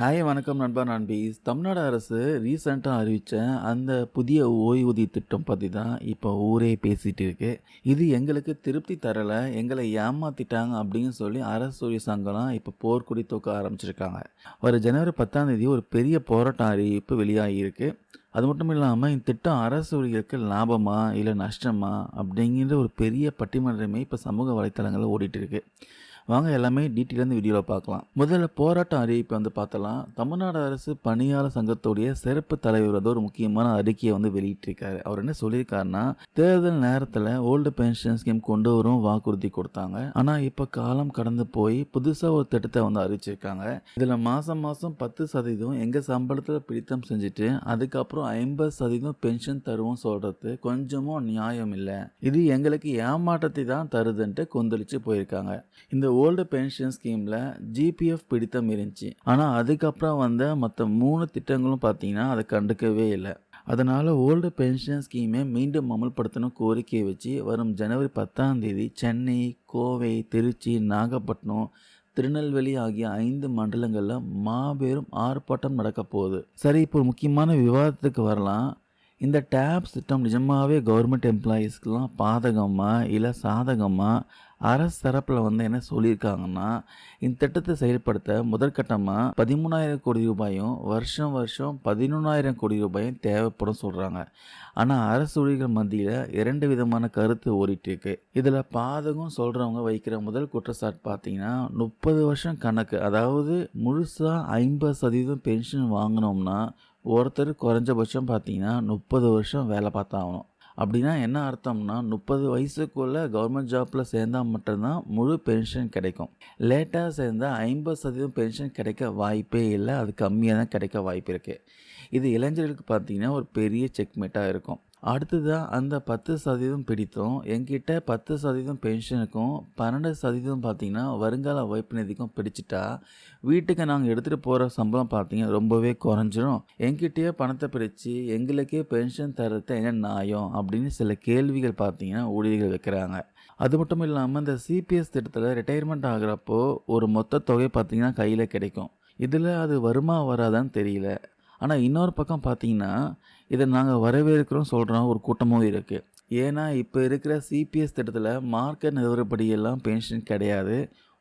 Hi வணக்கம் நண்பா நண்பீஸ். தமிழ்நாடு அரசு ரீசெண்டாக அறிவித்த அந்த புதிய ஓய்வூதிய திட்டம் பற்றி தான் இப்போ ஊரே பேசிகிட்டு இருக்கு. இது எங்களுக்கு திருப்தி தரலை, எங்களை ஏமாற்றிட்டாங்க அப்படின்னு சொல்லி அரசு ஊழியர் சங்கம்லாம் இப்போ போர்க்கொடி தூக்க ஆரம்பிச்சிருக்காங்க. வர ஜனவரி 10ஆம் தேதி ஒரு பெரிய போராட்ட அறிவிப்பு வெளியாகியிருக்கு. அது மட்டும் இல்லாமல் இந்த திட்டம் அரசு ஊழியர்களுக்கு லாபமா இல்லை நஷ்டமா அப்படிங்கிற ஒரு பெரிய பட்டிமன்றமே இப்போ சமூக வலைத்தளங்களில் ஓடிட்டு இருக்கு. வாங்க எல்லாமே டீட்டெயிலாக இந்த வீடியோவில் பார்க்கலாம். முதல்ல போராட்ட அறிவிப்பை பார்த்தலாம். தமிழ்நாடு அரசு பணியாளர் சங்கத்துடைய சிறப்பு தலைவர் ஒரு முக்கியமான அறிக்கையை வெளியிட்டிருக்காரு. அவர் என்ன சொல்லியிருக்காருன்னா, தேர்தல் நேரத்தில் ஓல்டு பென்ஷன் ஸ்கீம் கொண்டு வரும் வாக்குறுதி கொடுத்தாங்க. ஆனால் இப்போ காலம் கடந்து போய் புதுசாக ஒரு திட்டத்தை அறிவிச்சிருக்காங்க. இதில் மாதம் 10% எங்கள் சம்பளத்தில் பிடித்தம் செஞ்சுட்டு அதுக்கப்புறம் 50% பென்ஷன் தருவோம் சொல்கிறது கொஞ்சமும் நியாயம் இல்லை. இது எங்களுக்கு ஏமாற்றத்தை தான் தருதுன்ட்டு கொந்தளிச்சு போயிருக்காங்க. இந்த ஓல்டு பென்ஷன் ஸ்கீமில் ஜிபிஎஃப் பிடித்தம் இருந்துச்சு. ஆனால் அதுக்கப்புறம் மற்ற 3 திட்டங்களும் பார்த்தீங்கன்னா அதை கண்டுக்கவே இல்லை. அதனால் ஓல்டு பென்ஷன் ஸ்கீமை மீண்டும் அமல்படுத்தணும் கோரிக்கையை வச்சு வரும் ஜனவரி 10ஆம் தேதி சென்னை, கோவை, திருச்சி, நாகப்பட்டினம், திருநெல்வேலி ஆகிய 5 மண்டலங்களில் மாபெரும் ஆர்ப்பாட்டம் நடக்க போகுது. சரி, இப்போ முக்கியமான விவாதத்துக்கு வரலாம். இந்த டேப்ஸ் திட்டம் நிஜமாகவே கவர்மெண்ட் எம்ப்ளாயீஸ்க்கெலாம் பாதகமாக இல்லை சாதகமாக? அரசு தரப்பில் என்ன சொல்லியிருக்காங்கன்னா, இந்த திட்டத்தை செயல்படுத்த முதற்கட்டமாக 13,000 கோடி ரூபாயும் வருஷம் 11,000 கோடி ரூபாயும் தேவைப்படும் சொல்கிறாங்க. ஆனால் அரசு ஊழியர்கள் மத்தியில் 2 விதமான கருத்து ஓடிட்டுருக்கு. இதில் பாதகம் சொல்கிறவங்க வைக்கிற முதல் குற்றச்சாட்டு பார்த்தீங்கன்னா, 30 வருஷம் கணக்கு, அதாவது முழுசாக 50% பென்ஷன் வாங்கினோம்னா ஒருத்தர் குறைஞ்சபட்சம் பார்த்தீங்கன்னா 30 வருஷம் வேலை பார்த்தாகணும். அப்படின்னா என்ன அர்த்தம்னா, 30 வயசுக்குள்ளே கவர்மெண்ட் ஜாப்பில் சேர்ந்தால் மட்டும்தான் முழு பென்ஷன் கிடைக்கும். லேட்டாக சேர்ந்தால் 50% பென்ஷன் கிடைக்க வாய்ப்பே இல்லை, அது கம்மியாக தான் கிடைக்க வாய்ப்பு இருக்குது. இது இளைஞர்களுக்கு பார்த்தீங்கன்னா ஒரு பெரிய செக்மேட்டாக இருக்கும். அடுத்ததாக அந்த 10% பிடித்தோம் என்கிட்ட 10% பென்ஷனுக்கும் 12% பார்த்தீங்கன்னா வருங்கால வைப்பு நிதிக்கும் பிடிச்சிட்டா வீட்டுக்கு நாங்கள் எடுத்துகிட்டு போகிற சம்பளம் பார்த்தீங்கன்னா ரொம்பவே குறைஞ்சிரும். என்கிட்டயே பணத்தை பிடிச்சி எங்களுக்கே பென்ஷன் தரத்தை என்ன நியாயம் அப்படின்னு சில கேள்விகள் பார்த்தீங்கன்னா ஊழியர்கள் வைக்கிறாங்க. அது மட்டும் இல்லாமல் இந்த சிபிஎஸ் திட்டத்தில் ரிட்டையர்மெண்ட் ஆகிறப்போ ஒரு மொத்த தொகை பார்த்தீங்கன்னா கையில் கிடைக்கும். இதில் அது வருமா வராதான்னு தெரியல. ஆனால் இன்னொரு பக்கம் பார்த்தீங்கன்னா இதை நாங்கள் வரவேற்கிறோம் சொல்கிறோம் ஒரு கூட்டமும் இருக்குது. ஏன்னா இப்போ இருக்கிற சிபிஎஸ் திட்டத்தில் மார்க்கெட் நிலவரப்படியெல்லாம் பென்ஷன் கிடையாது,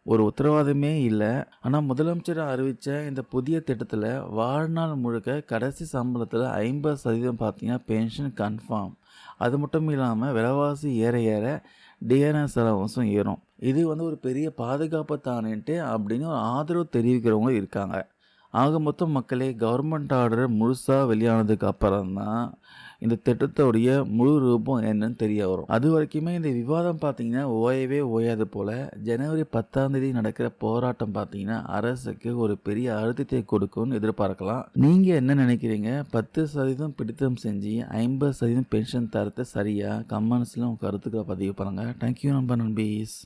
ஒரு உத்தரவாதமே இல்லை. ஆனால் முதலமைச்சர் அறிவித்த இந்த புதிய திட்டத்தில் வாழ்நாள் முழுக்க கடைசி சம்பளத்தில் 50% பார்த்தீங்கன்னா பென்ஷன் கன்ஃபார்ம். அது மட்டும் இல்லாமல் விலைவாசி ஏற ஏற டிஎன்எஸ் அலவன்ஸும் ஏறும். இது ஒரு பெரிய பாதுகாப்பு தானேன்ட்டு அப்படின்னு ஒரு ஆதரவு தெரிவிக்கிறவங்க இருக்காங்க. ஆக மொத்தம் மக்களே, கவர்மெண்ட் ஆர்டர் முழுசாக வெளியானதுக்கு அப்புறம் தான் இந்த திட்டத்தோடைய முழு ரூபம் என்னன்னு தெரிய வரும். அது வரைக்குமே இந்த விவாதம் பார்த்தீங்கன்னா ஓயவே ஓயாது போல். ஜனவரி 10ஆம் தேதி நடக்கிற போராட்டம் பார்த்தீங்கன்னா அரசுக்கு ஒரு பெரிய அழுத்தத்தை கொடுக்கும்னு எதிர்பார்க்கலாம். நீங்கள் என்ன நினைக்கிறீங்க? 10% பிடித்தம் செஞ்சு 50% பென்ஷன் தரத்தை சரியா? கமெண்ட்ஸில் உங்கள் கருத்துக்களை பதிவு பண்ணுங்கள். தேங்க்யூ நண்பீஸ்.